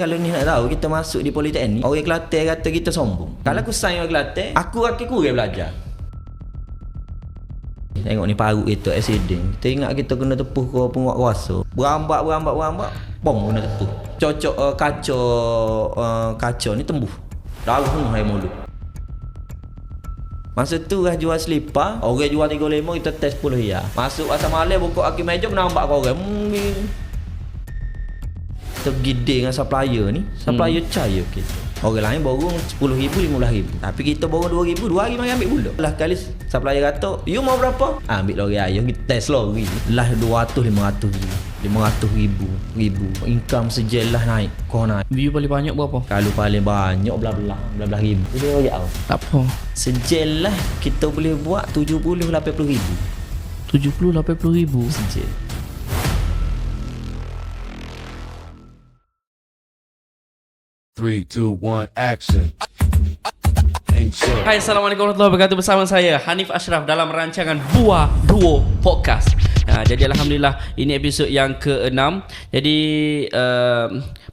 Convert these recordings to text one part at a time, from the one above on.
Kalau ni nak tahu, kita masuk di Politeknik, orang Kelantan kata kita sombong. Kalau aku sign orang Kelantan, aku kurang belajar. Tengok ni parut kita accident. Kita ingat kita kena tepuh ke penguat kuasa. Berambat, bom kena tepuh. Cocok kaca ni tembus. Darah penuh air mulut. Masa tu dah jual selipar, orang jual 35, kita test 10 ya. Masuk asal malam, buka kaki meja, menambah kau orang. Kita gede dengan supplier ni. Supplier percaya kita. Orang lain borong 10,000, 15,000. Tapi kita borong 2,000, 2 hari mari ambil pula. Lah kali supplier kata, "You mau berapa?" Ambil lori ayah, kita test lori. Lah 200, 500,000. Income sejelah naik. Kau naik. View paling banyak berapa? Kalau paling banyak belah ribu. Dia tahu. Tak apa. Sejelah kita boleh buat 70, 80,000. 70, 80,000 sejel. Three, two, one, action. Hai, Assalamualaikum warahmatullahi wabarakatuh. Bersama saya Hanif Ashraf dalam rancangan Buah Duo Podcast. Jadi Alhamdulillah, ini episod yang ke-6. Jadi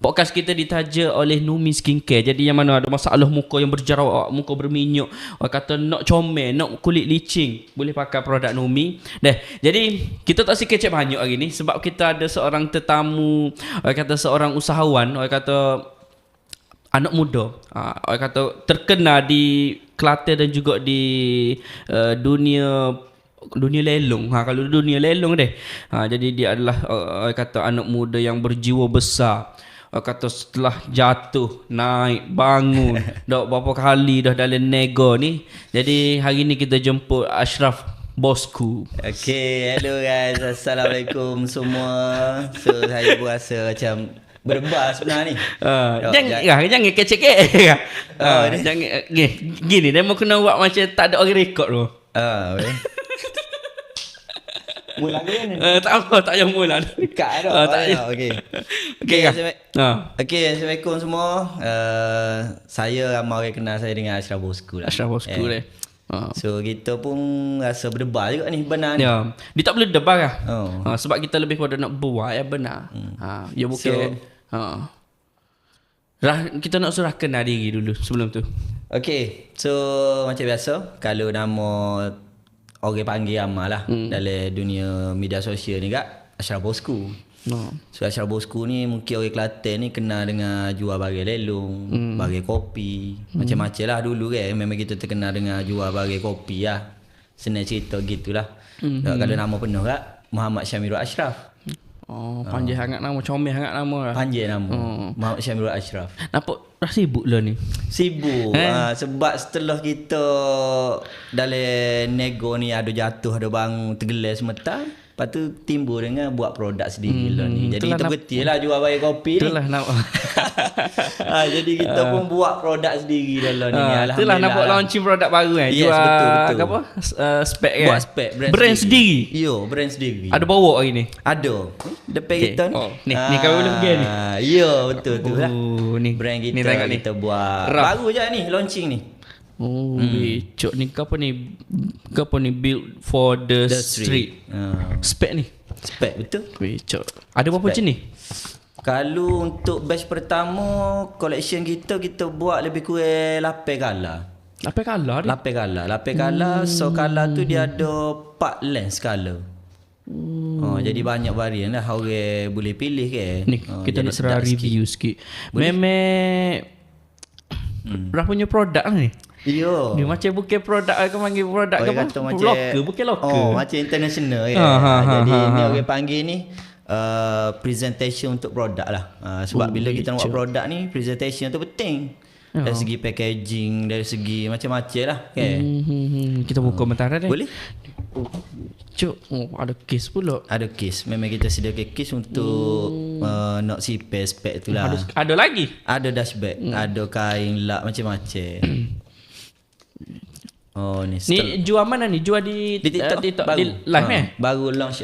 podcast kita ditaja oleh Numi Skincare. Jadi yang mana ada masalah muka yang berjerawat, muka berminyak, orang kata nak comel, nak kulit licin, boleh pakai produk Numi. Jadi kita tak si kecek banyak hari ni sebab kita ada seorang tetamu, orang kata seorang usahawan, orang kata anak muda, orang kata terkenal di Kelantan dan juga di dunia lelong. Kalau dunia lelong deh. Jadi dia adalah orang kata anak muda yang berjiwa besar. Orang kata setelah jatuh, naik, bangun, dah berapa kali dah dalam nego ni. Jadi hari ni kita jemput Ashraf, bosku. Okay, hello guys. Assalamualaikum semua. So saya berasa macam berdebar sebenarnya ni. Jangan kecek-kek. Jangan gini dia mau kena buat macam tak ada orang rekod tu. Mula ke ni? Tak apa, tak payah mula. Dekat dah. Tak payah. Okey. Okey, assalamualaikum semua. Saya ramai orang kenal saya dengan Ashraf Bosku lah. Ashraf Bosku deh. So kita pun rasa berdebar juga ni benar ni. Ya. Dia tak boleh debar lah. Sebab kita lebih pada nak buat yang benar. Ya bukan. Kita nak surah kenal diri dulu sebelum tu. Okay, so macam biasa, kalau nama orang panggil amal lah dalam dunia media sosial ni kak, Ashraf Bosku. So Ashraf Bosku ni mungkin orang Kelantan ni kenal dengan jual barang lelong, barang kopi, macam-macam lah dulu kan. Memang kita terkenal dengan jual barang kopi lah. Senang cerita gitulah. Kalau nama penuh kak, Muhammad Syamirul Ashraf. Panjang sangat nama, comel sangat nama lah. Panjang nama. Muhammad Syamirul Ashraf. Nampak dah sibuk lah ni. Sibuk. Sebab setelah kita dalam nego ni ada jatuh, ada bangun, tergelar semetar. Lepas tu timbul dengan buat produk sendiri lah ni. Jadi kita berhenti lah jual barang kopi ni. Itulah nak. Jadi kita pun buat produk sendiri dalam ni. Alhamdulillah. Itulah nak buat launching produk baru kan. Yes, jual betul. Apa? Spek kan. Buat spek brand sendiri. Yo, brand sendiri. Ada bawa hari ni? Ada. Depan kita ni. Ni kau boleh pergi ni. Ya, betul tu lah. Ni brand kita ni tengok ni. Kita buat baru je ni launching ni. Becok ni apa ni build for the street. Spek ni. Spek betul. Becok. Ada berapa jenis? Kalau untuk batch pertama collection kita buat lebih kurang 8 color. 8 color ni? 8 color. So color tu dia ada 4 lens color. Jadi banyak varian lah. Orang boleh pilih ke. Ni kita nak serah review sikit. Memang berapa punya produk ni? Yo. Ni macam bukan produk aku panggil produk ke apa? Local, bukan local. Macam international kan. Jadi ni orang panggil ni presentation untuk produk lah. Sebab bila kita nak buat produk ni, presentation tu penting. Dari segi packaging, dari segi macam-macam lah kan. Kita buka mentara deh. Boleh? Cuk, ada case pula. Ada case. Memang kita sediakan case untuk nak spek tu lah. Ada lagi? Ada dashback, ada kain lap macam-macam. Oh ni Ni jual mana ni? Jual di TikTok, baru. di live Baru launch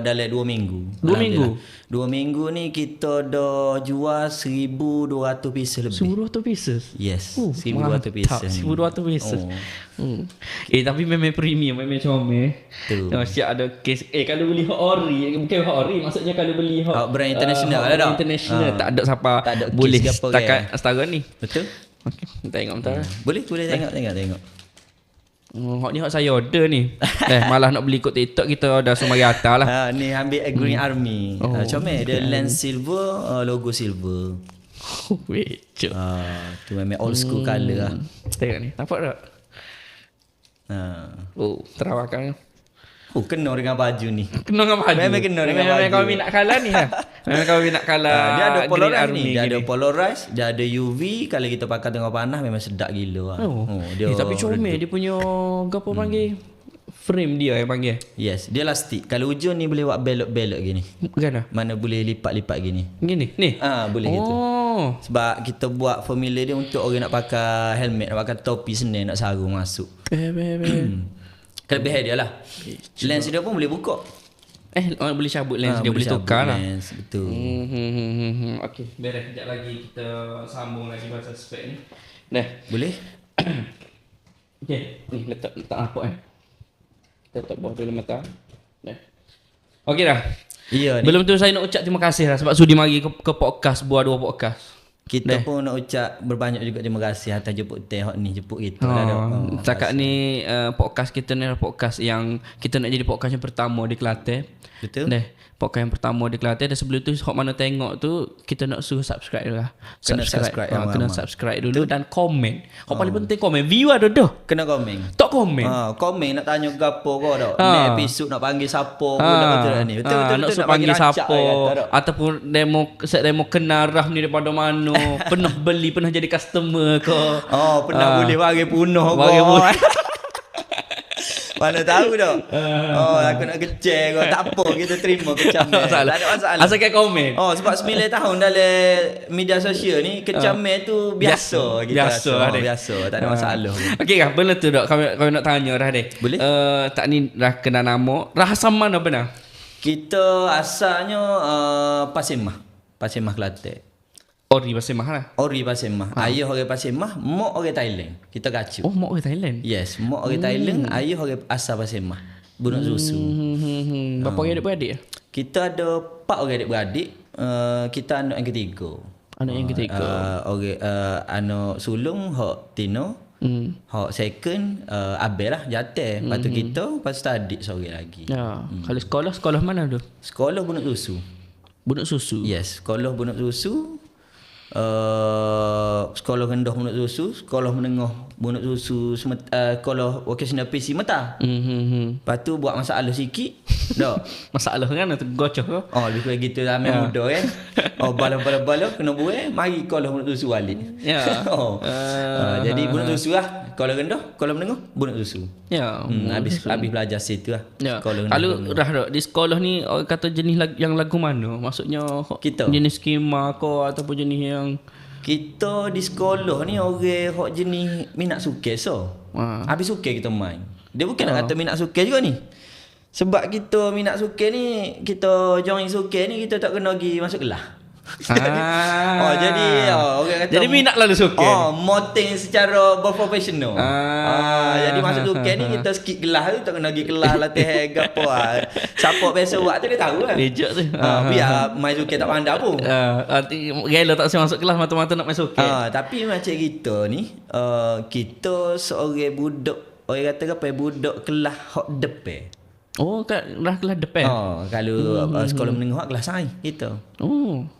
dalam 2 minggu. 2 minggu? 2 minggu ni kita dah jual 1,200 pieces lebih. 1,200 pieces? Yes, 1,200 pieces. 1,200 pieces. Oh. Tapi memang premium, memang comel. Tu. Siap ada case. Kalau beli hot ori, bukan hot ori, maksudnya kalau beli hot brand international lah tak? international, tak ada siapa Tak ada boleh case ke apa setakat ke? setara ni. Betul? Okey, kita tengok bentar. Boleh tengok. Hot ni hot saya order ni. Malah nak beli kot TikTok kita order semua rata lah. Ni ambil Green Army. Comel dia lens silver, logo silver. Wait, cuk. Tu memang old school colour lah. Tengok ni, nampak tak? Oh, terawakan. Kena dengan baju ni. Kena dengan baju. Memang kena dengan Memang baju. kau minat kalah ni lah. Memang kau minat kalah. Dia ada Green polarized Army ni. Dia ada gini. polarized, dia ada UV. Kalau kita pakai tengah panas memang sedap gila lah. Dia Tapi comel dia punya apa panggil? Frame dia yang panggil. Yes, dia elastik. Kalau hujung ni boleh buat belok-belok gini. Bukan dah. Mana boleh lipat-lipat gini. Gini. Ni. Boleh gitu. Oh. Sebab kita buat formula dia untuk orang nak pakai helmet, nak pakai topi senang, nak sarung masuk. Kelebihan dia lah. Lens dia pun boleh buka. Orang boleh cabut lens dia, boleh cabut tukar lah. lens, betul. Okey, beres. Sekejap lagi kita sambung lagi pasal spek ni. Dah. Boleh? Okey, ni letak apa Kita letak bawah dulu mata. Dah. Okey dah. Ya ni. Belum tu saya nak ucap terima kasih lah sebab sudi mari ke podcast Buah Dua Podcast. Kita pun nak ucap berbanyak juga terima kasih atas jemput teh ni, jemput kita. Setakat ni podcast kita ni adalah podcast yang kita nak jadi podcast yang pertama di Kelantan. Betul? Podcast yang pertama di Kelantan. Dan sebelum tu hok mana tengok tu kita nak suruh subscribe dulu lah. Kena subscribe Kena subscribe dulu dan komen. Hok paling penting komen. View ada dah. Kena komen. Tak komen. Komen nak tanya gapo kau dak. Ni episod nak panggil siapa pula betul tak ni. Betul nak suruh panggil siapa ataupun demo kenal Raf ni daripada mana. Pernah beli, pernah jadi customer ke. Pernah boleh bagi punah kau. Mana tahu dah. Aku nak kecek kau. Tak apa, kita terima kecaman. Tak ada masalah. Asalkan komen. Sebab 9 tahun dalam media sosial ni kecaman tu biasa. Biasa. Tak ada masalah. Okey kan, benar tu dok. Kau nak tanya Rah deh. Boleh? Tak ni Rah kena nama. Rah asal mana benar? Kita asalnya Pasir Mah Kelantan. Ori Pasir Mah lah. Ori Pasir Mah. Ayah orang Pasir Mah, mak orang Thailand. Kita gacu. Oh, mak orang Thailand. Yes, mak orang Thailand, ayah orang asal Pasir Mah. Bunuk susu. Berapa orang adik-beradik? Kita ada 4 orang adik-beradik. Kita anak yang ketiga. Anak yang ketiga. Anak sulung hak Tino. Hak second Abel lah jatuh. Lepas tu kita, lepas tu adik seorang lagi. Ya. Kalau sekolah mana tu? Sekolah Bunuk Susu. Bunuk Susu. Yes, sekolah Bunuk Susu. Sekolah rendah Bunuk Susu, sekolah menengah Bunuk Susu, sekolah vocational PC Mata. Lepas tu buat masalah sikit. Dah. Masalah kan tu gocoh ke? Lebih kurang gitu lah muda kan. Bala kena buat, mari sekolah Bunuk Susu balik. Ya. Jadi Bunuk Susu lah. Sekolah rendah, sekolah menengah Bunuk Susu. Ya. Habis belajar situ lah. Ya. Sekolah Kalau Rah di sekolah ni orang kata jenis yang lagu mana? Maksudnya kita jenis skema ke ataupun jenis yang kita di sekolah ni orang hok jenis minat suka habis suka kita main. Dia bukan nak kata minat suka juga ni. Sebab kita minat suka ni, kita join suka ni kita tak kena pergi masuk kelas. Jadi orang kata jadi minat lalu suka. Moting secara berprofesional. Jadi masuk suka ni kita skip kelas tu, tak kena pergi kelas latihan gapo. Siapa biasa buat tu dia tahu lah. Lejak tu. Biar main suka tak pandai pun. Gila tak saya masuk kelas mata-mata nak main suka. Tapi macam kita ni, kita seorang budak, orang kata apa, budak kelas hok depan. Dah kelas depan. Kalau sekolah menengah kelas sains kita.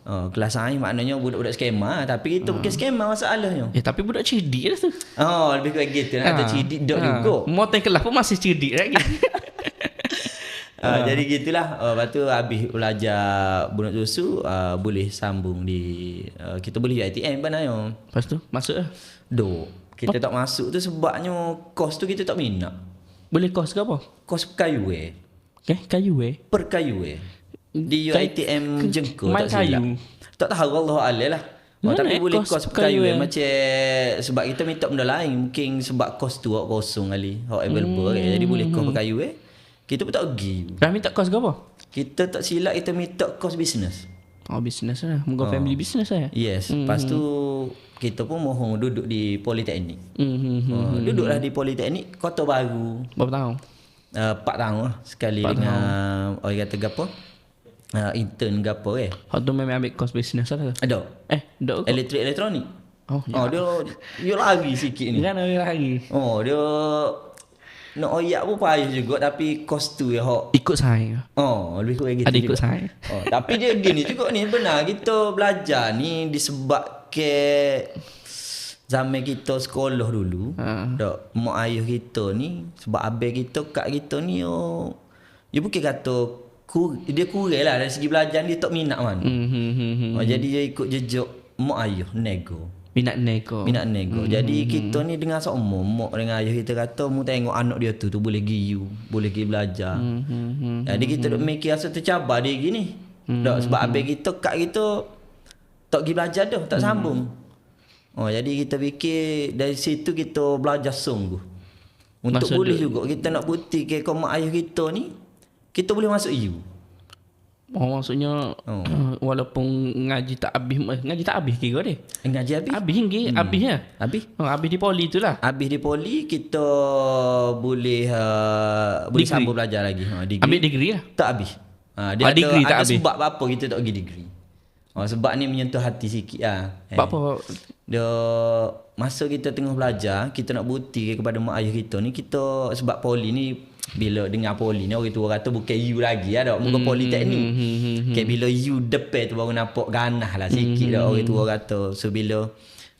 Kelas sains maknanya budak-budak skema, tapi kita bukan skema masalahnya. Tapi budak cerdik lah tu. Lebih kurang gitu. Nak kata cerdik dak juga. Moten kelas pun masih cerdik lagi. Jadi gitulah. Lepas tu habis belajar Bunuk Susu, boleh sambung di kita boleh ITM panaya. Lepas tu masuk lah. Kita tak masuk tu sebabnya kos tu kita tak minat. Boleh kos ke apa? Kos kayu kayu per kayu di UiTM Jengko main tak silap. kayu. Tak tahu Allah alai lah. Tapi boleh kos kos pekayu macam sebab kita minta benda lain. Mungkin sebab kos tu hak kosong kali. Hak available kan. Jadi boleh kos pekayu kita pun tak pergi. Dah minta kos ke apa? Kita tak silap kita minta kos bisnes. Oh, bisnes lah. Moga family business lah. Yes. Lepas tu kita pun mohon duduk di Politeknik. Duduklah di Politeknik Kota Baru. Berapa tahun? 4 tahun lah. Sekali dengan orang kata apa? Intern ke apa Hak tu memang ambil kos bisnes lah. Ada. Dok. Elektrik elektronik. Ya. Dia lari sikit ni. Jangan ada lagi. Dia nak oyak pun payah juga tapi kos tu hak. Ikut saya. Lebih kurang gitu. Ada ikut juga. saya. Tapi dia gini juga ni benar kita belajar ni disebab ke zaman kita sekolah dulu. Dak mak ayah kita ni sebab abang kita kak kita ni dia bukan kata dia kurang lah dari segi belajar dia tak minat kan. Jadi dia ikut jejak mak ayah nego. Minat nego. Jadi kita ni dengan seumur mak dengan ayah kita kata mu tengok anak dia tu boleh giyu, boleh pergi belajar. Jadi kita duk mikir rasa tercabar dia gini. Sebab abang kita kak kita tak pergi belajar dah, tak sambung. Jadi kita fikir dari situ kita belajar sungguh. Untuk maksud boleh juga kita nak bukti ke mak ayah kita ni kita boleh masuk EU. Maksudnya walaupun ngaji tak habis kira dia. Ngaji habis? Habisnya. Habis? Habis di poli tu lah. Habis di poli kita boleh sambung belajar lagi. Ambil degree lah. Tak habis. Dia degree tak habis. Sebab apa kita tak pergi degree. Sebab ni menyentuh hati sikit lah. Sebab apa? Dia masa kita tengah belajar, kita nak bukti kepada mak ayah kita ni kita sebab poli ni bila dengar poli ni orang tua kata bukan you lagi dah muka politeknik. Kayak bila you depan tu baru nampak ganah lah sikit dah orang tua kata. So bila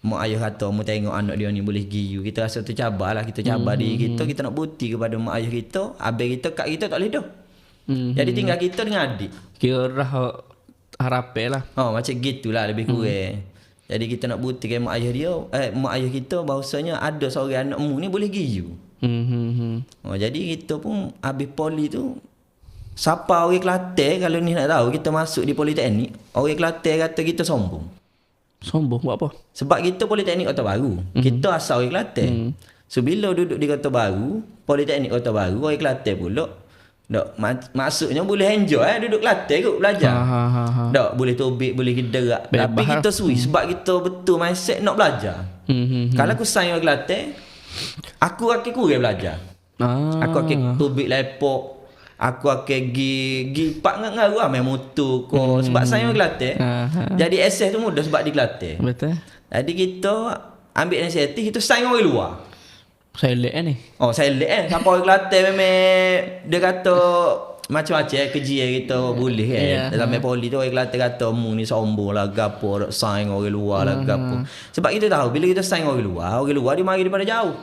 mak ayah kata mu tengok anak dia ni boleh pergi you, kita rasa tercabar lah, kita cabar diri kita nak bukti kepada mak ayah kita, abang kita, kak kita tak boleh dah. Jadi tinggal kita dengan adik. Kira harapan lah. Macam gitulah lebih kurang. Jadi kita nak buktikan mak ayah kita bahawasanya ada seorang anak mu ni boleh pergi you. Jadi kita pun habis poli tu siapa orang Kelantan kalau ni nak tahu kita masuk di Politeknik, orang Kelantan kata kita sombong. Sombong buat apa? Sebab kita Politeknik Kota Baru. Kita asal orang Kelantan. So bila duduk di Kota Baru, Politeknik Kota Baru, orang Kelantan pula maksudnya boleh enjoy duduk Kelantan kot belajar. Tak boleh tobik, boleh gerak. Tapi kita sui sebab kita betul mindset nak belajar. Kalau aku sayang orang Kelantan, aku akan kurang belajar. Aku akan tobik laptop. Aku akan pergi pak ngaruh lah main motor ko. Sebab saya orang Kelantan. Jadi access tu mudah sebab di Kelantan. Betul. Jadi kita ambil inisiatif, kita sayang orang luar. Saya lek ni. Saya lek Siapa orang Kelantan memang dia kata macam-macam kerja kita boleh kan. Dalam poli tu orang Kelantan kata mu ni sombong lah gapo, nak sayang orang luar lah gapo. Sebab kita tahu bila kita sayang orang luar dia mari daripada jauh.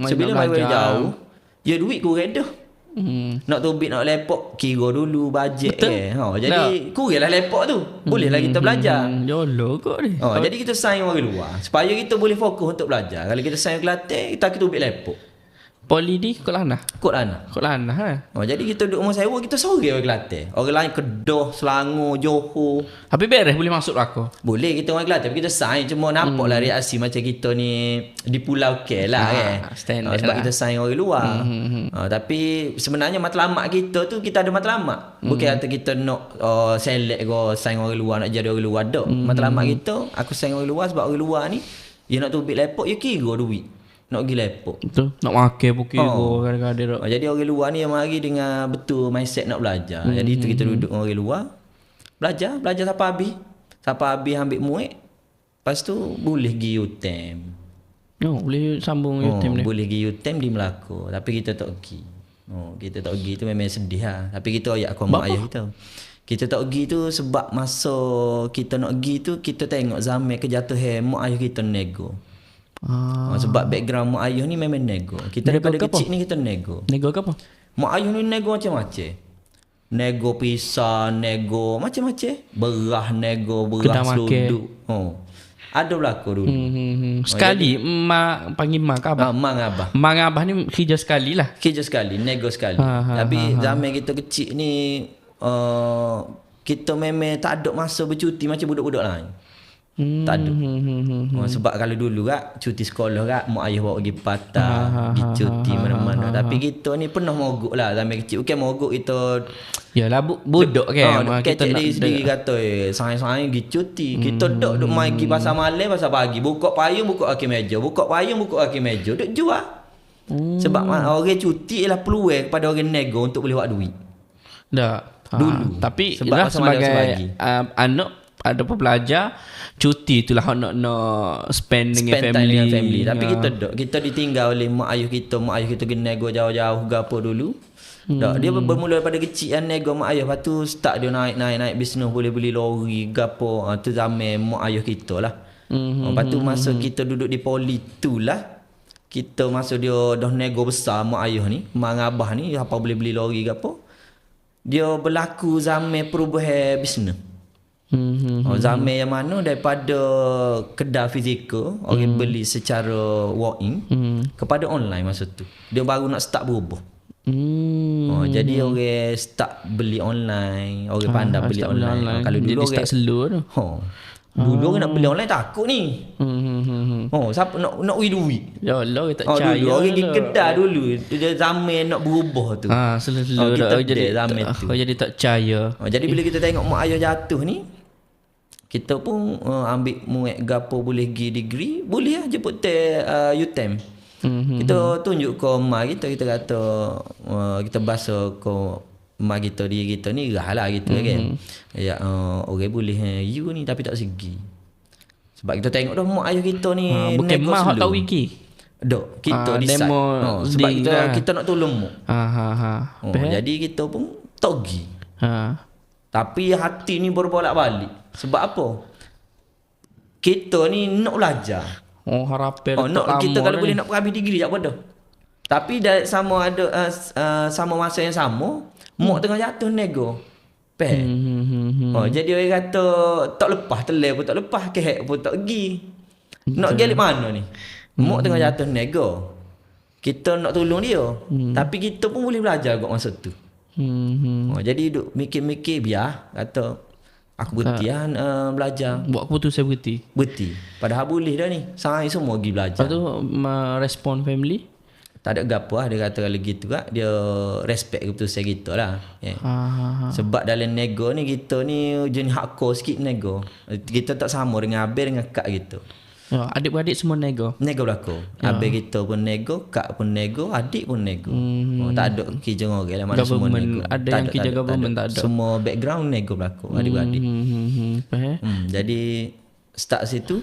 So bila mari daripada jauh, ya duit kurang dah. Nak tobik nak laptop kira dulu bajet jadi kuranglah laptop tu. Bolehlah kita belajar. Jolo kot ni. Jadi kita sayang orang luar supaya kita boleh fokus untuk belajar. Kalau kita sayang Kelantan, kita tobik laptop. Poli di Kota Lanah. Kota Lanah. Jadi kita duduk rumah sewa, kita sorang orang Kelantan. Orang lain Kedah, Selangor, Johor. Habis beres boleh masuk aku. Boleh kita orang Kelantan, tapi kita sayang cuma nampaklah reaksi macam kita ni di pulau K lah kan. Sebab kita sayang orang luar. Tapi sebenarnya matlamat kita tu kita ada matlamat. Bukan kata kita nak select ke sayang orang luar, nak jadi orang luar dak. Matlamat kita, aku sayang orang luar sebab orang luar ni dia nak tubik laptop, dia kira duit. Nak pergi laptop. Betul. Nak makan pun kira kadang-kadang. Jadi orang luar ni yang mari dengan betul mindset nak belajar. Jadi itu kita duduk dengan orang luar. Belajar sampai habis. Sampai habis ambil muat. Lepas tu boleh pergi UTM. Boleh sambung UTM ni. Boleh pergi UTM di Melaka. Tapi kita tak pergi. Kita tak pergi tu memang sedih lah. Tapi kita ayak aku mak ayah kita. Kita tak pergi tu sebab masa kita nak pergi tu kita tengok zaman kejatuhan mak ayah kita nego. Sebab background mak ayah ni memang nego. Kita nego daripada kecil ni kita nego. Nego ke apa? Mak ayah ni nego macam-macam. Nego pisah, nego macam-macam. Beras nego, beras seluduk. Ada berlaku dulu. Sekali mak panggil mak ke abah? Mak abah. Mak abah ni kerja sekali lah. Kerja sekali, nego sekali. Tapi zaman kita kecil ni kita memang tak ada masa bercuti macam budak-budak lain. Tak ada. Sebab kalau dulu kak cuti sekolah kak mak ayah bawa pergi patah, pergi cuti mana-mana. Tapi kita ni pernah mogok lah zaman kecil. Bukan mogok kita Yalah bodoh kan. Kecek diri sendiri kata sayang-sayang pergi cuti. Kita duk main pergi pasar malam, pasar pagi. Buka payung, buka kaki meja. Buka payung, buka kaki meja. Duk jual. Sebab orang cuti ialah peluang kepada orang nego untuk boleh buat duit. Dulu. Tapi sebab lah sebagai anak ada pelajar cuti itulah nak spend dengan family. Tapi kita ditinggal oleh mak ayah kita kena nego jauh-jauh gapo dulu. Dia bermula daripada kecil kan nego mak ayah, lepas tu start dia naik bisnes, boleh beli lori gapo. Tu zaman mak ayah kita lah. Lepas tu masa kita duduk di poli tu lah, kita masa dia dah nego besar mak ayah ni, mak abah ni apa boleh beli lori gapo. Dia berlaku zaman perubahan bisnes. Zaman yang mana daripada kedai fizikal orang beli secara walk-in kepada online masa tu. Dia baru nak start berubah. Jadi orang start beli online, orang pandai beli online. Kalau dulu jadi start slow tu. Dulu orang nak beli online takut ni. Siapa nak duit. Ya Allah tak percaya. Dulu orang pergi kedai dulu. Dia zaman nak berubah tu. Slow kita jadi zaman tu. Jadi tak percaya. Jadi bila kita tengok mak ayah jatuh ni, kita pun ambil muat gapo boleh pergi degree, boleh lah jemput UTM. Kita tunjuk ke mak kita kata kita bahasa ke mak kita diri kita ni rah lah gitu kan. Ya orang boleh you ni tapi tak segi. Sebab kita tengok dah mak ayah kita ni bukan mak hak tahu wiki. Dok, kita decide. Sebab kita nak tolong mak. Jadi kita pun togi. Tapi hati ni berbolak-balik. Sebab apa? Kita ni nak belajar. Harapan kita kalau boleh nak perhabis degree tak apa dah. Tapi sama ada sama masa yang sama, mak tengah jatuh nego. Jadi orang kata tak lepas telai pun tak lepas, kehek pun tak pergi. Nak pergi mana ni? Mak tengah jatuh nego. Kita nak tolong dia. Tapi kita pun boleh belajar kat masa tu. Jadi duk mikir-mikir biar kata aku berhenti belajar. Buat keputusan berhenti. Padahal boleh dah ni. Saya semua pergi belajar. Lepas tu respon family? Tak ada gapo lah. Dia kata kalau gitu kak, dia respect keputusan kita lah. Sebab dalam nego ni kita ni jenis hardcore sikit nego. Kita tak sama dengan abang dengan kak gitu. Adik-beradik semua nego? Nego berlaku. Abang kita pun nego, kak pun nego, adik pun nego. Tak ada kerja orang lah. Mana semua nego. Ada yang kerja government tak ada. Semua background nego berlaku. Adik-beradik. Jadi start situ.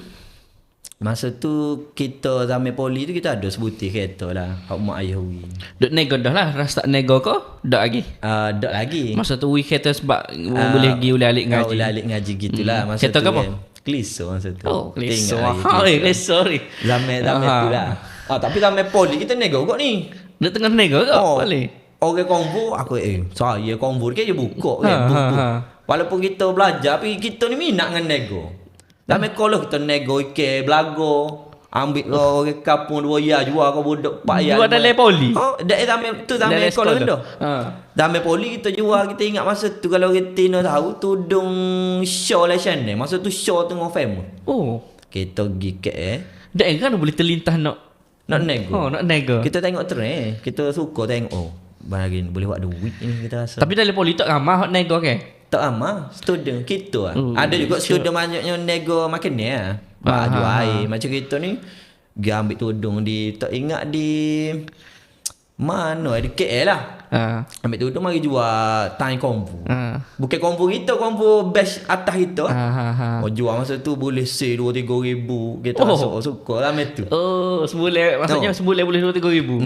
Masa tu kita zaman poli tu kita ada sebutir kereta lah. Hak mak ayah wi. Duk nego dah lah. Dah start nego kau? Dak lagi? Dak lagi. Masa tu wi kereta sebab boleh pergi alik ngaji. Boleh alik ngaji gitulah. Masa kereta tu apa? Kliso masa tu. Kliso. Kliso ni. Zaman tu lah. Tapi zaman poli kita nego kok ni. Dia tengah nego kok boleh. Orang konvo aku saya konvo ke je buka kan. Walaupun kita belajar tapi kita ni minat dengan nego. Zaman kalau kita nego belago, ambil orang kampung 2 ya jual kau budak 4 ya. Buat dalam poli. Zaman tu zaman sekolah dah. Zaman poli kita jual, kita ingat masa tu kalau kita tahu tudung show lah channel. Masa tu show tengah famous. Kita pergi Dak kan boleh terlintas nak nego. Nak nego. Kita tengok trend, kita suka tengok bagi boleh buat duit ni kita rasa. Tapi dalam poli tak ramah hak nego ke? Tak ramah student kita lah. Ada juga student banyaknya nego makan ni lah. Jual air. Macam kita ni dia ambil tudung di tak ingat di mana di KL lah. Ambil tudung mari jual time konvo. Bukan konvo kita, konvo best atas kita. Jual masa tu boleh say 2-3 ribu. Kita masuk suka lah tu. Sebulan maksudnya sebulan boleh 2-3 ribu.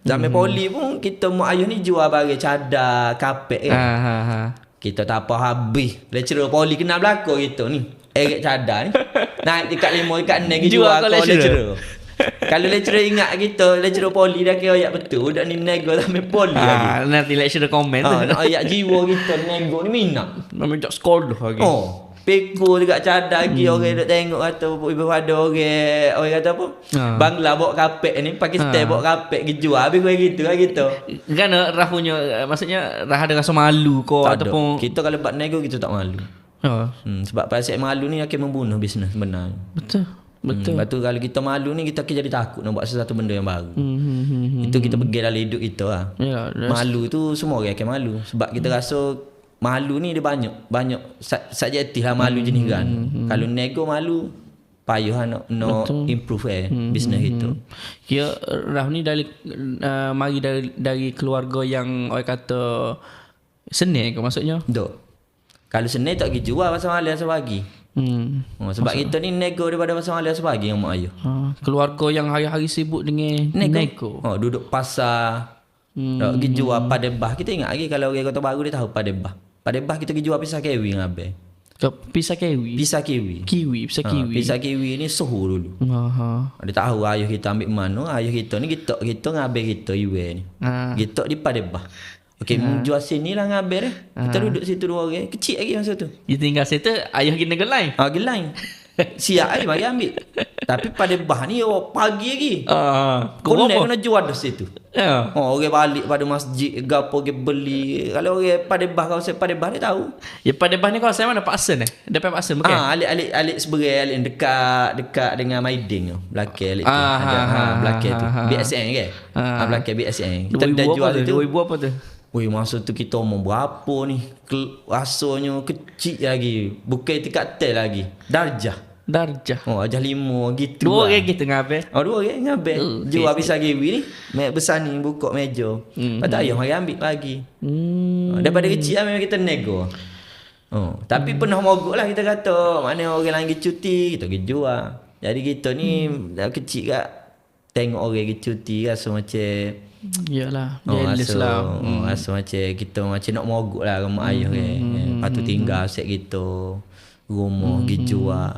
Zaman poli pun kita mak ayah ni jual barang cadar, kapek kan. Kita tak apa habis. Lecturer poli kenal belakang kita ni. Erik cadar ni. Naik dekat 5 dekat 6 jual kau lecturer. Kalau lecturer ingat kita, lecturer poli dah kira ayat betul. Budak ni nego sampai poli lagi. Nanti lecturer komen tu. Nak ayat jiwa kita nego ni minat. Memang tak sekolah lagi. Peko dekat cadar lagi. Orang duk tengok kata ibu ada orang kata apa? Bangla bawa kapek ni, Pakistan bawa kapek pergi jual. Habis kau gitu lah gitu. Kan Rah punya maksudnya Rah ada rasa malu kau ataupun kita kalau buat nego kita tak malu. Sebab pasal malu ni akan membunuh bisnes sebenarnya. Betul. Lepas tu kalau kita malu ni kita akan jadi takut nak buat sesuatu benda yang baru. Itu kita pergi dalam hidup kita lah. Ya, Malu tu semua orang akan malu. Sebab kita rasa malu ni dia banyak subjektif lah malu jenis kan. Kalau nego malu payah nak improve bisnes itu. Ya, Raf ni mari dari keluarga yang orang kata seni ke maksudnya? Dok. Kalau seni tak pergi jual pasal malam sebagi. Sebab kita ni nego daripada pasal malam sebagi dengan mak ayah. Keluarga yang hari-hari sibuk dengan nego. Duduk pasar. Tak pergi jual padebah. Kita ingat lagi kalau orang Kota Baru dia tahu padebah. Padebah kita pergi jual pisang kiwi dengan abang. Pisang kiwi. Pisang kiwi. Pisang kiwi. Pisang kiwi ni suhu dulu. Dia tahu ayah kita ambil mana. Ayah kita ni kita dengan abang kita iwe ni. Kita di padebah. Okey, jual sini lah dengan abang dia. Kita duduk situ 2 orang. Kecil lagi masa tu. Dia tinggal situ, ayah kena gelai. Gelai. Siap lagi bagi ambil. Tapi padebah ni pagi lagi. Kena jual dah situ. Orang balik pada masjid gapo pergi beli. Kalau orang padebah kawasan padebah dia tahu. Ya, padebah ni kawasan mana? Pak Asen Depan Pak Asen bukan? Alik seberai alik dekat dengan Maidin tu. Belakang alik tu. Belakang tu. BSN ke? Belakang BSN. Kita dah jual tu. 2000 apa tu? Weh, masa tu kita umur berapa ni? Rasanya kecil lagi. Bukan tingkat tel lagi. Darjah. Darjah 5 gitu. 2 orang gitu ngabe. 2 orang ngabe. Jual pisang kiwi ni. Besar ni buka meja. Lepas ayah mari ambil pagi. Daripada kecil lah memang kita nego. Tapi pernah mogok lah kita kata. Mana orang lain pergi cuti, kita pergi jual. Jadi kita ni dah kecil kat. Tengok orang pergi cuti rasa macam iyalah, jealous lah. Rasa macam kita macam nak mogok lah rumah ayah Lepas tu tinggal set kita. Rumah pergi jual.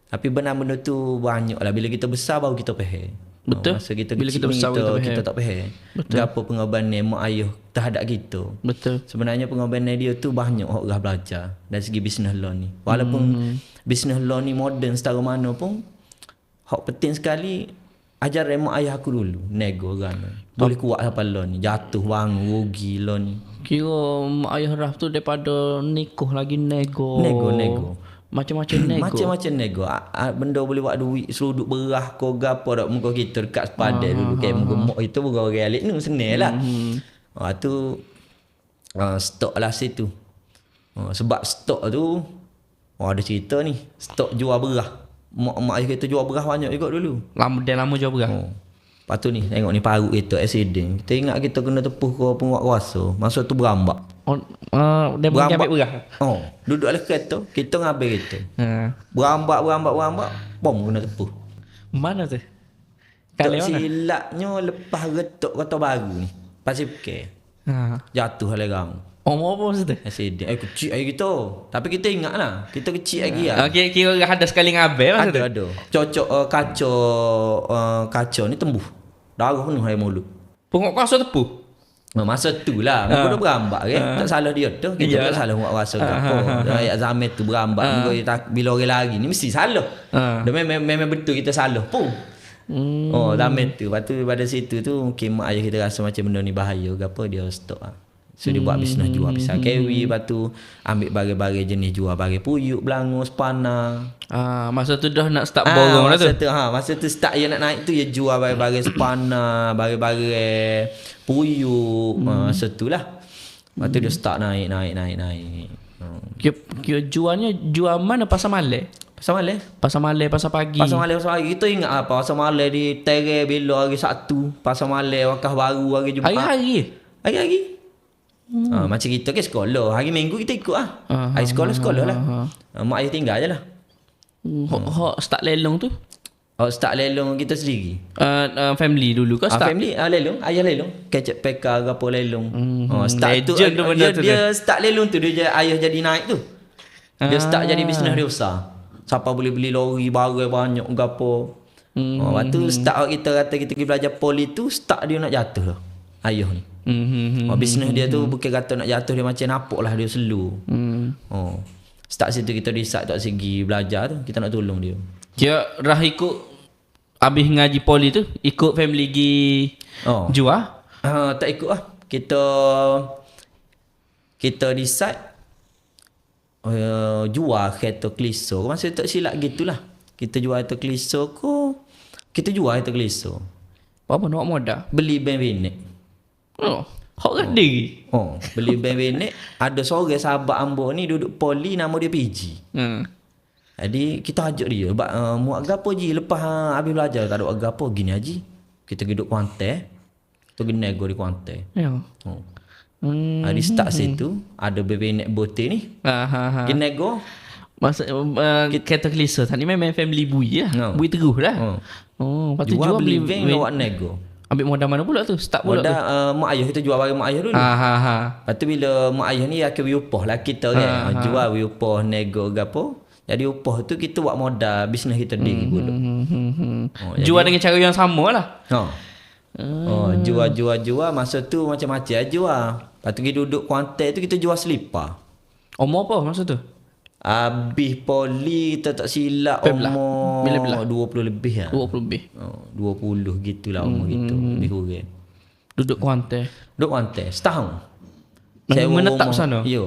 Tapi benda-benda tu banyak lah. Bila kita besar baru kita faham. Betul. Masa kita Bila kita besar kita tak faham. Apa pengorbanan mak ayah terhadap kita. Betul. Sebenarnya pengorbanan dia tu banyak orang belajar dari segi business law ni. Walaupun business law ni modern setara mana pun, hak penting sekali ajar mak ayah aku dulu nego kan. Boleh kuat sampai law ni. Jatuh bangun rugi law ni. Kira mak ayah Raf tu daripada nikah lagi nego. Macam-macam nego. Macam-macam nego. Benda boleh buat duit seruduk berah kau gapo dak muka kita dekat sepadan dulu kayak muka mak itu muka orang alik ni senang lah. Tu stok lah situ. Sebab stok tu ada cerita ni. Stok jual berah. Mak ayah kita jual berah banyak juga dulu. Lama jual berah. Lepas tu ni tengok ni parut kita accident. Kita ingat kita kena tepuh ke penguatkuasa. Masa tu berambak. Dia mengambil berah. Duduk dalam kereta, kita ngambil kita. Berambak. Bom kena tepuh. Mana tu? Kali mana? Silapnya lepas retuk Kota Baru ni. Pasir Pekeh. Jatuh oleh gang. Umur apa masa tu? Accident. Kecil lagi kita. Tapi kita ingat lah. Kita kecil lagi lah. Kira ada sekali ngambil masa tu? Ada. Cocok kaca ni tembuh. Darah penuh dari mulut. Penguatkuasa tepuh? Masa tu lah. Muka dia berambak kan. Tak salah dia tu. Kita tak salah penguatkuasa ke apa. Ayat zaman tu berambak. Bila orang lari ni mesti salah. Dia memang betul kita salah pun. Zaman tu. Lepas tu pada situ tu mungkin mak ayah kita rasa macam benda ni bahaya ke apa. Dia stop lah. So dia buat bisnes jual pisang kiwi. Lepas tu ambil bagai-bagai jenis jual bagai puyuk, belangu, sepana. Masa tu dah nak start borong lah tu. Masa tu start dia nak naik tu dia jual bagai-bagai sepana, bagai-bagai puyuk. Masa tu lah. Lepas tu dia start naik. Kira jualnya jual mana? Pasar Malay? Pasar Malay, pasar pagi. Pasar Malay. Kita ingat apa? Pasar Malay di Terai bila hari Sabtu. Pasar Malay Wakaf Baru hari Jumaat. Hari-hari. Macam kita ke sekolah. Hari Minggu kita ikut lah. Hari sekolah lah. Mak ayah tinggal je lah. Start lelong tu? Start lelong kita sendiri. Family dulu ke start? Family lelong. Ayah lelong. Kecap peka ke apa lelong. Start tu dia start lelong tu. Ayah jadi naik tu. Dia start jadi bisnes dia besar. Siapa boleh beli lori barang banyak ke apa. Lepas tu start kita kata kita pergi belajar poli tu. Start dia nak jatuh lah. Ayah ni. Bisnes dia tu bukan kata nak jatuh dia macam napuk lah dia slow. Start situ kita decide tak segi belajar tu kita nak tolong dia. Kira Rah ikut habis ngaji poli tu ikut family pergi jual? Tak ikut lah. Kita decide jual kereta Kliso. Masa tak silap gitulah. Kita jual kereta Kliso ko. Kita jual kereta Kliso. Apa nak modal? Beli ban Vinet. Oh, hak gede. Beli ban Vinet. Ada seorang sahabat ambo ni duduk poli, nama dia PG. Jadi kita ajak dia. Muat gapo ji lepas habis belajar tak ada gapo gini haji. Kita duduk Kuantan. Kita pergi nego di Kuantan. Ya. Di start situ ada ban Vinet bote ni. Kita nego. Masa kereta Kliso tadi memang family bui lah. Bui teguh lah. Lepas tu Jual jual beli beli van lawat nego. ambil modal mana pula tu? Start pula tu. Modal mak ayah kita jual barang mak ayah dulu. Lepas tu bila mak ayah ni akan upah lah kita kan. Jual upah nego gapo. Jadi upah tu kita buat modal bisnes kita diri dulu. Jual dengan cara yang sama lah. Jual masa tu macam-macam jual. Lepas tu kita duduk Kuantan tu kita jual selipar. Umur apa masa tu? Habis poli kita tak silap umur Bila? 20 lebih lah. 20 lebih. 20 gitulah umur gitu. Lebih kurang. Duduk Kuantan. Duduk Kuantan setahun. Menetap sana? Ya.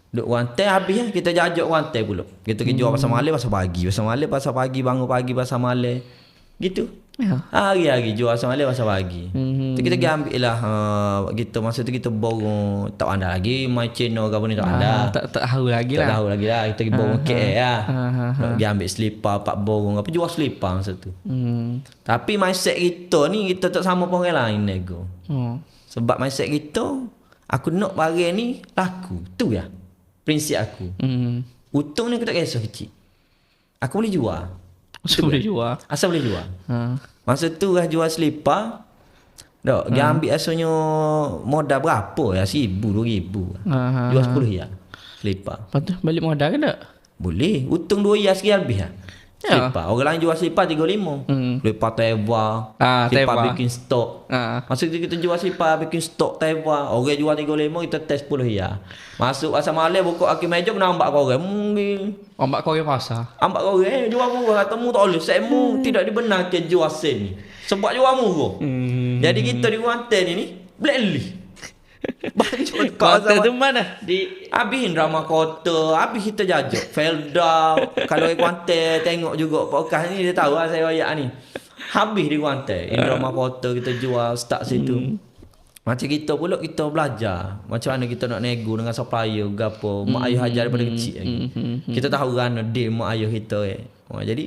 Duduk Kuantan habis lah. Kita jajak Kuantan pula. Kita jual pasal malam pasal pagi. Pasal malam pasal pagi. Bangun pagi pasal malam. Gitu. Ya. Hari-hari jual pasal malam pasal pagi. Tu kita pergi ambil lah. Kita masa tu kita borong. Tak pandai lagi. Main channel ke apa ni tak pandai. Tak tahu lagi lah. Tak tahu lagi lah. Kita pergi borong KL lah. Pergi ambil selipar. Pak borong apa. Jual selipar masa tu. Tapi mindset kita ni. Kita tak sama pun orang lain nego. Sebab mindset kita. Aku nak barang ni laku. Tu ya. Prinsip aku. Untung ni aku tak kisah kecil. Aku boleh jual. Asal boleh jual. Asal boleh jual. Masa tu lah jual selipar. Dok, dia ambil asalnya modal berapa ya? 1,000, 2,000. Jual 10 ya. Selipar. Lepas tu balik modal ke tak? Boleh. Untung 2 ya sekali habis lah. Selipar. Orang lain jual selipar 35. Selipar Taiwan. Selipar bikin stok. Masa tu kita jual selipar bikin stok Taiwan. Orang jual 35, kita test 10 ya. Masuk asal malam buka kaki meja kena ambak kau orang. Ambak kau ke pasar. Ambak kau orang jual murah kata mu tak boleh. Semu tidak dibenarkan jual sen ni. Sebab jual murah. Jadi kita di Kuantan ni blacklist. Baju Kuantan tu mana? Di habis drama kota, habis kita jajak Felda. Kalau di Kuantan tengok juga podcast ni dia tahu lah saya royak ni. Habis di Kuantan, drama kota kita jual start situ. Macam kita pula kita belajar macam mana kita nak nego dengan supplier gapo. Mak ayah ajar daripada kecil lagi. Kita tahu kan dia mak ayah kita jadi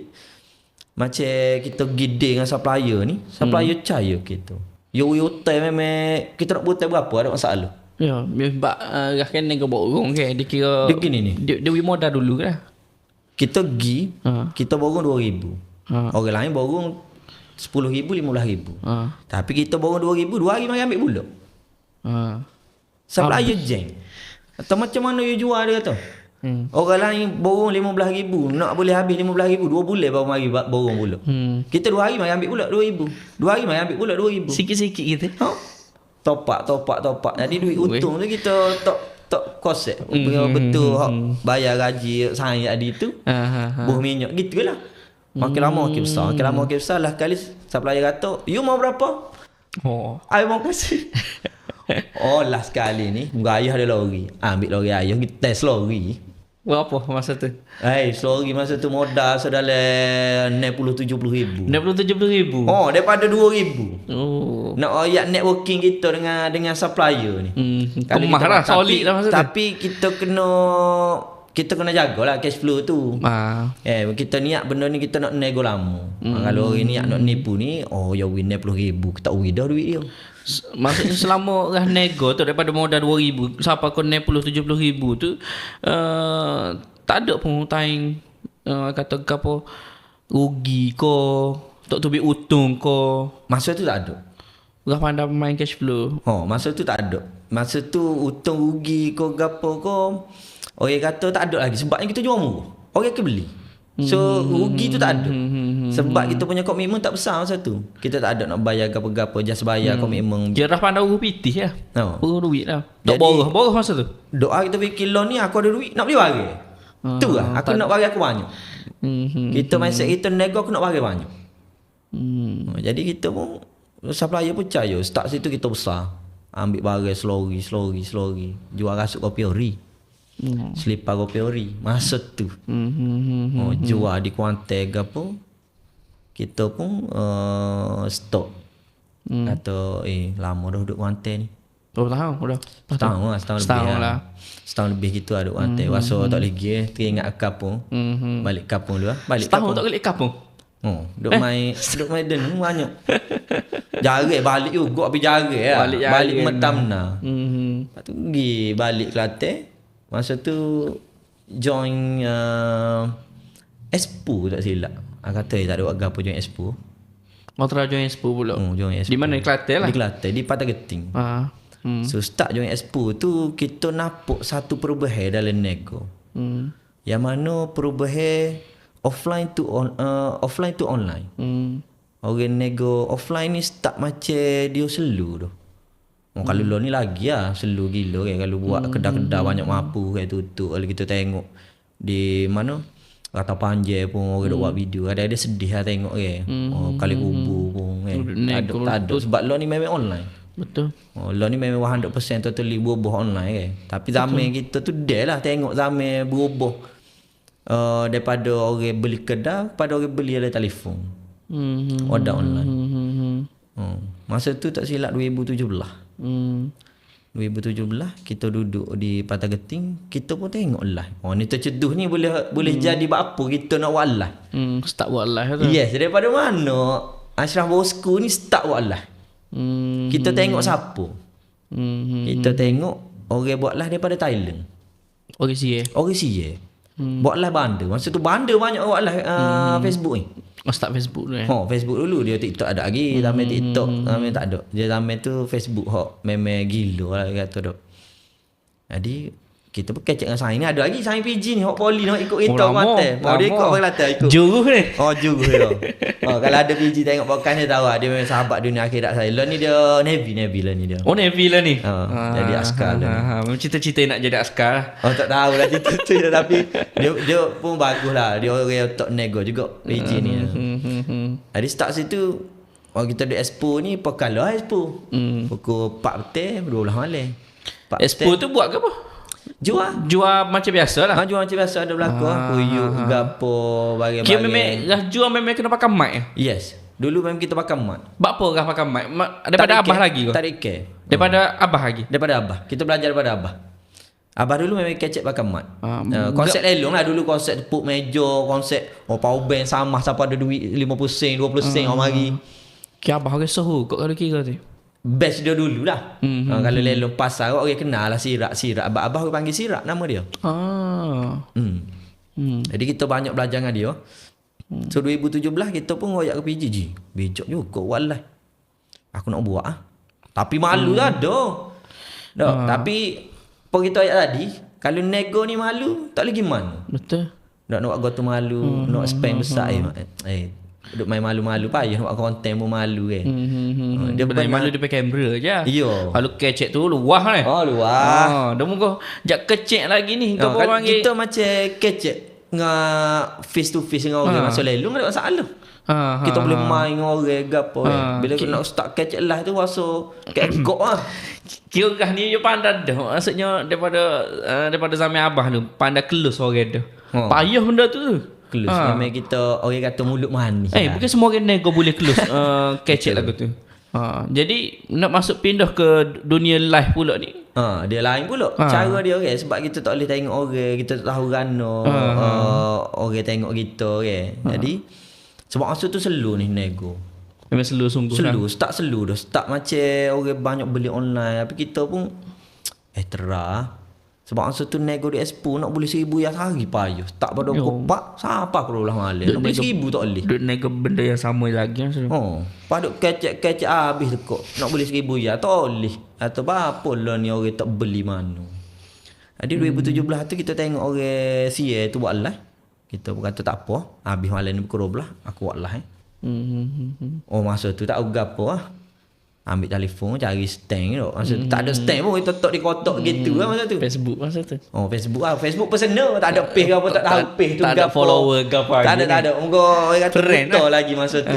macam kita gede dengan supplier ni, supplier percaya kita. Yo hotel memang kita nak buat berapa ada masalah. Ya, sebab kan nego borong ke dia kira dia gini ni. Dia modal dulu kan. Kita pergi, kita borong 2,000. Orang lain borong 10,000, 15,000. Tapi kita borong 2,000, 2 hari mari ambil pula. Supplier jeng. Atau macam mana you jual dia kata? Orang lain borong 15,000, nak boleh habis 15,000, 2 bulan baru mari borong pula. Kita 2 hari mari ambil pula 2,000. 2 hari mari ambil pula 2,000. Sikit-sikit gitu. Top up. Jadi duit untung tu kita tak kosek. Betul bayar gaji saya adik tu. Buah minyak gitulah. Makin lama makin besar lah kali supplier kata, "You mau berapa?" I mau kasih. Last kali ni ayah ada lori. Ambil lori ayah kita test lori. Berapa masa tu? Lori masa tu modal sedalam 60-70,000. 60-70,000. Daripada 2,000. Nak royak networking kita dengan supplier ni. Kemah lah, solid lah masa tu. Tapi kita kena jagalah cash flow tu. Kita niat benda ni kita nak nego lama. Kalau orang niat nak nipu ni, ya win 60,000, kita win dah duit dia. Maksudnya selama orang nego tu daripada modal 2,000 sampai ke 60-70,000 tu tak ada pun time kata apa rugi ko, tak tu untung ko. Masa tu tak ada. Orang pandai main cash flow. Masa tu tak ada. Masa tu untung rugi ko gapo ko. Orang kata tak ada lagi sebabnya kita jual murah. Orang akan beli. So rugi tu tak ada. Sebab kita punya komitmen tak besar masa tu. Kita tak ada nak bayar gapo-gapo, just bayar komitmen. Dia dah pandai urus pitih lah. Urus duit lah. Tak Jadi, borah masa tu. Doa kita fikir loan ni aku ada duit nak beli barang. Tu lah. Aku nak barang aku banyak. Kita mindset kita nego aku nak barang banyak. Jadi kita pun supplier percaya. Start situ kita besar. Ambil barang slowly. Jual rasuk kopi ori. Selipar kopi ori. Masa tu. Jual di Kuantan ke apa. Kita pun stok. Kata lama dah duduk Kuantan ni. Berapa tahun udah? Setahun lebih lah. Setahun lebih gitu ada Kuantan. Masa tak boleh pergi teringat kapung. Balik kapung dulu lah. Balik Setahun kapung. tak balik kampung? Duduk main dan banyak. Jarak balik juga pergi jarak lah. Balik Metamna. Lepas tu pergi balik Kelantan. Masa tu join Expo tak silap. Kata tak ada buat apa join Expo. Mau try join Expo pula. Join Expo. Di mana? Di Kelantan lah? Di Kelantan, di Patah Geting. So start join Expo tu kita nampak satu perubahan dalam nego. Yang mana perubahan offline to online. Orang nego offline ni start macam dia selu tu. Kalau lo ni lagi lah selu gila kan. Kalau buat kedai-kedai banyak mampu kan tutup. Kalau kita tengok di mana Kata Panjang pun orang duk buat video. Ada sedih lah tengok kan. Kali kubur pun kan. Tak ada. Sebab lo ni memang online. Betul. Lo ni memang 100% totally berubah online kan. Tapi zaman kita tu dia lah tengok zaman berubah. Daripada orang beli kedai pada orang beli ada telefon. Order online. Masa tu tak silap 2017. 2017 kita duduk di Patah Geting, kita pun tengok live. Ni terceduh ni boleh jadi apa kita nak buat live. Start buat live tu. Yes, daripada mana Ashraf Bosku ni start buat live. Kita tengok siapa. Kita tengok orang buat live daripada Thailand. Orang Sia. Buat live bandar. Masa tu bandar banyak buat live Facebook ni. Start Facebook tu Facebook dulu. Dia TikTok ada lagi. Zaman TikTok zaman tak ada. Dia zaman tu Facebook memang gila lah kata tu. Jadi kita pun kecek dengan Sain ni. Ada lagi Sain PG ni poli nak ikut kita Kelantan. Dia ikut orang Kelantan ikut. Juru ni. Juru dia. Kalau ada PG tengok podcast dia tahu dia memang sahabat dunia akhirat saya. Lah ni dia Navy lah ni dia. Navy lah ni. Jadi askar lah. Memang cita-cita nak jadi askar. Tak tahu lah cerita tu tapi dia pun bagus lah. Dia orang top nego juga PG ni. Jadi start situ kita di Expo ni pekal lah Expo. Pukul 4 petang 12 malam. Expo tu buat ke apa? Jual macam biasa lah. Jual macam biasa ada berlaku kuyuk gapo bagai-bagai. Jual memang kena pakai mic. Yes. Dulu memang kita pakai mic. Apa orang pakai mic? Daripada abah lagi ke? Tarik ke. Daripada abah lagi. Daripada abah. Kita belajar daripada abah. Abah dulu memang kecek pakai mic. Konsep elong lah dulu, konsep tepuk meja, konsep power bank sama siapa ada duit 50 sen, 20 sen orang mari. Ki abah orang sohu kok kalau kira tu. Best dia dulu lah. Kalau lelong pasar orang kenal lah sirak. Abah panggil sirak nama dia. Jadi kita banyak belajar dengan dia. So 2017 kita pun royak ke PJG. Bijak juga wallah. Aku nak buat Tapi malu lah Tapi apa kita ayat tadi, kalau nego ni malu, tak lagi mana. Betul. Nak buat gotu malu, nak spend besar duduk main malu-malu payah nak buat konten pun malu kan. Dia benar malu dia pakai kamera je. Iya. Kalau kecek tu luah ni. Luah. Dia muka jak kecek lagi ni. Kau panggil kita macam kecek dengan face to face dengan orang masa lalu tak ada masalah. Kita boleh main dengan orang ke apa bila nak start kecek lah tu rasa kekok lah. Kira ni dia pandai dah. Maksudnya daripada zaman abah tu pandai kelus orang tu. Payah benda tu. Kelus. Memang kita orang kata mulut manis. Bukan semua orang nego boleh kelus kecek lagu tu. Jadi nak masuk pindah ke dunia live pula ni. Dia lain pula cara dia kan. Sebab kita tak boleh tengok orang, kita tak tahu rana orang tengok kita kan. Jadi sebab masa tu selu ni nego. Memang selu sungguh. Start selu dah. Start macam orang banyak beli online. Tapi kita pun terah. Sebab masa tu nego di Expo nak beli 1,000 yang sehari payah. Tak pada kopak siapa kalau lah malam. Nak beli 1,000 tak boleh. Duk nego benda yang sama lagi. Paduk kecek habis tekok. Nak beli 1,000 ya tak boleh. Atau apa lah ni orang tak beli mana. Jadi 2017 tu kita tengok orang Sia tu buat live. Kita pun kata tak apa. Habis malam ni pukul 12 aku buat live. Masa tu tak tahu apa lah. Ambil telefon cari stand tu. Masa tu tak ada stand pun kita tok di kotak gitu lah masa tu. Facebook masa tu. Facebook lah. Facebook personal. Tak ada page ke apa. Tak tahu page tu. Tak ada follower ke apa. Tak ada. Moga orang kata betul lagi masa tu.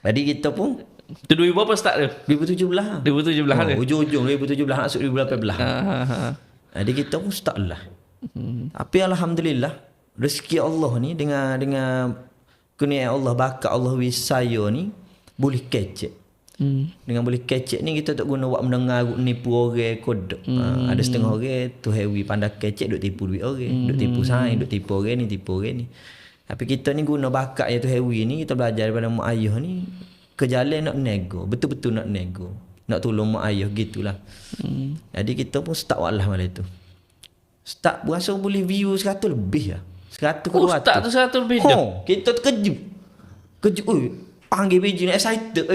Jadi kita pun tu 2000 berapa start tu? 2017 lah. 2017 lah. Ujung-ujung 2017 masuk 2018. Jadi kita pun start lah. Tapi alhamdulillah rezeki Allah ni dengan kurnia Allah, bakat Allah saya ni boleh kecek. Dengan boleh kecek ni kita tak guna buat mendengar nipu orang kodok. Ada setengah orang tu heavy pandai kecek duk tipu duit orang, duk tipu saing, duk tipu orang ni. Tapi kita ni guna bakat yang tu heavy ni, kita belajar daripada mak ayah ni ke jalan nak nego, betul-betul nak nego, nak tolong mak ayah gitulah. Jadi kita pun start buat lah malam tu. Start berasa boleh view 100 lebih lah. 100 ke 200. Start tu 100 lebih dah. Kita terkejut. Panggil PJ ni excited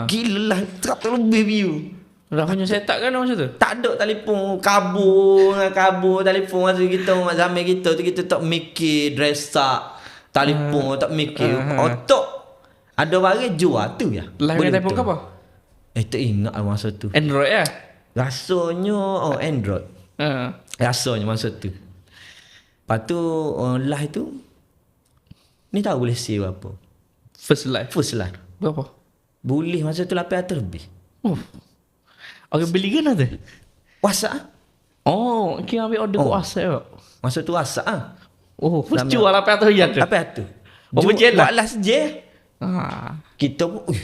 Gila lah 100 lebih view. Dah punya set up kan masa tu? Tak ada telefon, kabur telefon masa kita zaman kita tu kita tak mikir dress up, telefon tak mikir. Otak ada barang jual tu ya. Lain telefon ke apa? Tak ingat masa tu. Android lah. Rasanya Android. Rasanya masa tu. Lepas tu lah itu ni tahu boleh save apa? First life. Berapa? Boleh masa tu 800 lebih. Orang beli kan tu? WhatsApp. Kira ambil order kat WhatsApp. Masa tu WhatsApp First jual 800 ya tu. 800. Berjen lah. Buatlah sejeh. Kita pun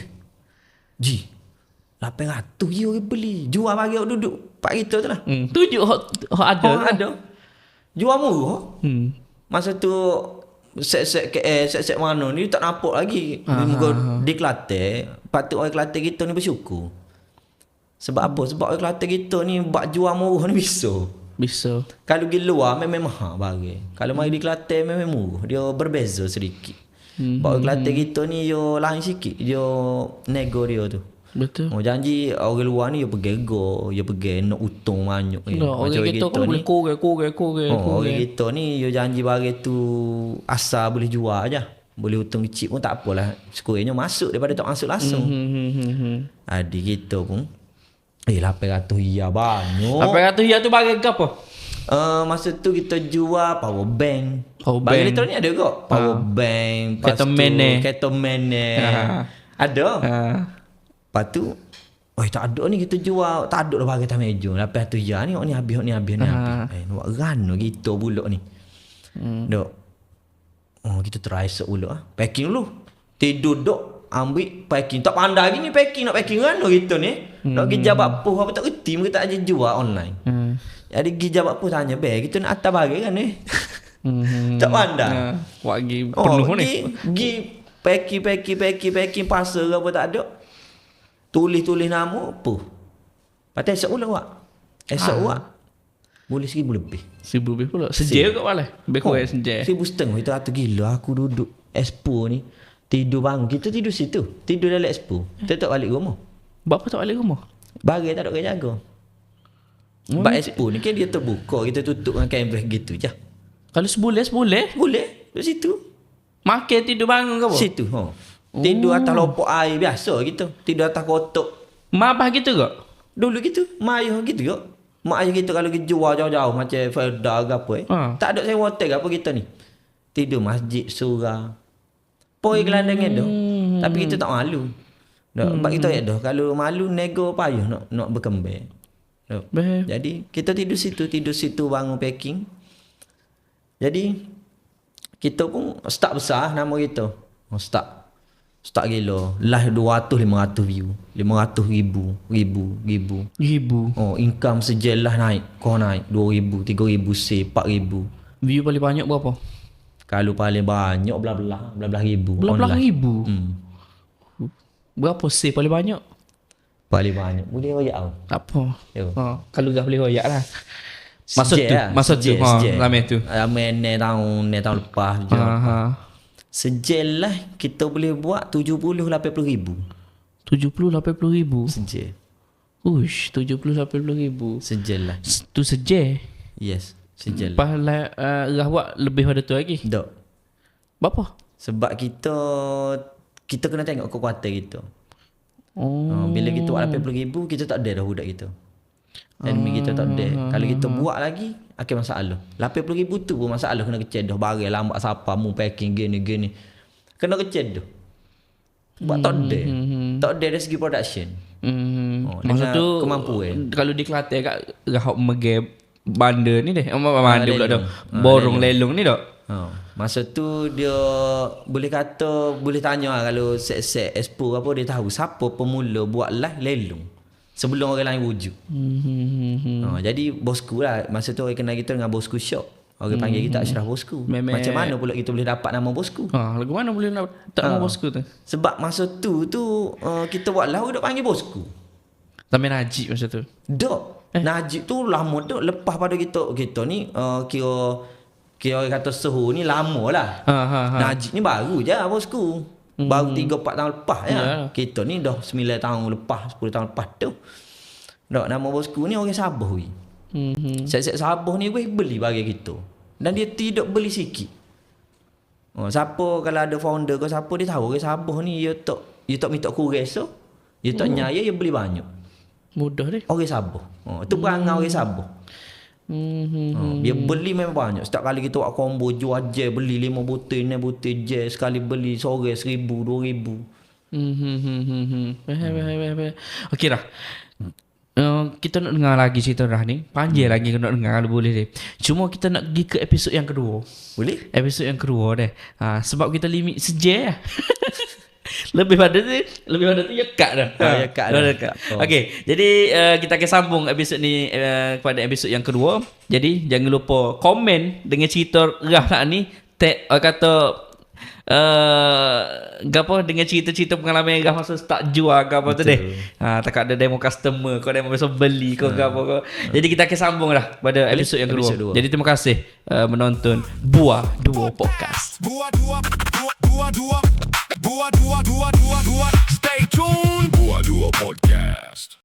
Ji 800 je orang beli. Jual bagi orang duduk pak kita tu lah. Tunjuk hak ada. Ada. Jual murah. Masa tu set mana ni tak nampak lagi. Muka di Kelantan. Patut orang Kelantan kita ni bersyukur. Sebab apa? Sebab orang Kelantan kita ni buat jual murah ni bisa. Kalau pergi luar memang mahal barang. Kalau mari di Kelantan memang murah. Dia berbeza sedikit. Bawa Kelantan kita ni yo lain sikit. Dia nego dia tu. Betul. Janji orang luar ni yo pergi go, yo pergi nak untung banyak. Orang kita kan boleh korek. Orang kita ni yo janji barang tu asal boleh jual aja. Boleh untung kecil pun tak apalah. Sekurangnya masuk daripada tak masuk langsung. Adik kita pun 800 ya banyak. 800 ya tu barang ke apa? Masa tu kita jual power bank. Bank elektronik ada kok. Power bank, Ketomene. Ada. Lepas tu tak ada ni kita jual. Tak ada dah barang atas meja. 800 ya ni habis. Nak rano kita pula ni. Dok. Kita try set pula. Packing dulu. Tidur dok. Ambil packing. Tak pandai lagi ni packing. Nak packing rano kita ni. Nak pergi jabat apa tak kerti. Mereka tak aja jual online. Jadi pergi jabat apa tanya. Kita nak atas barang kan ni. Tak pandai. Wak pergi penuh ni. Pergi packing pasal ke apa tak ada. Tulis nama apa. Patut esok pula Wak. Boleh 1,000 lebih. 1,000 lebih pula. Sejak kat mana? Lebih kurang sejak. 1,500. Kita kata gila aku duduk Expo ni. Tidur bangun. Kita tidur situ. Tidur dalam Expo. Kita tak balik rumah. Bapa tak balik rumah? Barang tak ada orang jaga. Sebab Expo ni kan dia terbuka. Kita tutup dengan canvas gitu je. Kalau seboleh? Boleh. Di situ. Makan tidur bangun ke apa? Situ. Tidur atas lopok air biasa gitu. Tidur atas kotak. Mak abah gitu ke? Dulu gitu. Mak ayah gitu ke. Mak ayah kita kalau pergi jual jauh-jauh macam Felda ke apa tak ada sewa hotel ke apa kita ni. Tidur masjid surah. Poi gelandang dah. Tapi kita tak malu. Sebab kita dah kalau malu nego payah nak berkembang. Jadi kita tidur situ bangun packing. Jadi kita pun start besar nama kita. Start gila. Lah 200-500 view. 500,000. Income sejelah naik. Kau naik 2,000, 3,000, 4,000. View paling banyak berapa? Kalau paling banyak belah-belah ribu. Belah-belah ribu? Berapa save paling banyak? Paling banyak. Boleh royak tau. Tak apa. Kalau dah boleh royak lah. Masa tu. Ramai tu. Ramai ni tahun lepas. Sejel lah kita boleh buat 70-80,000. 70-80,000? Sejel. Uish, 70-80,000. Sejel lah. Tu sejel? Yes, sejel. Lepas Rah buat lebih pada tu lagi? Tak. Berapa? Sebab kita kena tengok kekuatan kita. Bila kita buat 80,000, kita tak ada dah budak kita. Enemy kita tak ada. Kalau kita buat lagi, akan masalah. 80,000 tu pun masalah. Kena kecil dah. Barang lambat siapa. Mu packing gini. Kena kecil dah. Sebab tak ada. Tak ada dari segi production. Masa tu kemampuan. kalau di Kelantan kat Rahok Megab banda ni deh. Banda pula dah. lelong. Borong lelong ni dah. Masa tu dia boleh kata, boleh tanya lah kalau set-set expo apa, dia tahu siapa pemula buat live lelong sebelum orang lain wujud. Jadi bosku lah, masa tu orang kenal kita dengan Bosku Shop. Orang panggil kita Ashraf Bosku. Macam mana pula kita boleh dapat nama Bosku? Lagu mana boleh nak tak nama Bosku tu? Sebab masa tu kita buat lagu duk panggil Bosku. Sampai Najib masa tu. Dok. Najib tu lama dok, lepas pada kita ni kira orang kata Soho ni lama lah. Najib ni baru je Bosku. Baru 3-4 tahun lepas ya. Kita ni dah 9 tahun lepas, 10 tahun lepas tu. Dok, nama Bosku ni orang Sabah weh. Set-set Sabah ni weh beli bagi kita. Dan dia tidak beli sikit. Siapa kalau ada founder ke siapa, dia tahu orang Sabah ni dia tak minta kurang so. Dia tak nyaya, dia beli banyak. Mudah deh. Orang Sabah. Itu perangai orang Sabah. Dia beli memang banyak. Setiap kali kita buat combo, jual je, beli 5 butir, 6 butir je. Sekali beli sore 1,000, 2,000. Okey dah. Kita nak dengar lagi cerita Rah ni. Panjang lagi nak dengar kalau boleh deh. Cuma kita nak pergi ke episod yang kedua. Boleh? Episod yang kedua deh. Sebab kita limit sejam. Lebih pada tu ya kat dah. Kat. Okey, jadi kita akan sambung episod ni kepada episod yang kedua. Jadi jangan lupa komen dengan cerita Rah nak ni, tag kata gapo dengan cerita-cerita pengalaman Rah masa start jual ke apa tu deh. Tak ada demo customer, kau demo besok beli kau gapo kau. Jadi kita akan sambung lah pada episod yang kedua. Jadi terima kasih menonton Buah Duo Podcast. Buah Dua. Stay tuned. Buah Dua Podcast.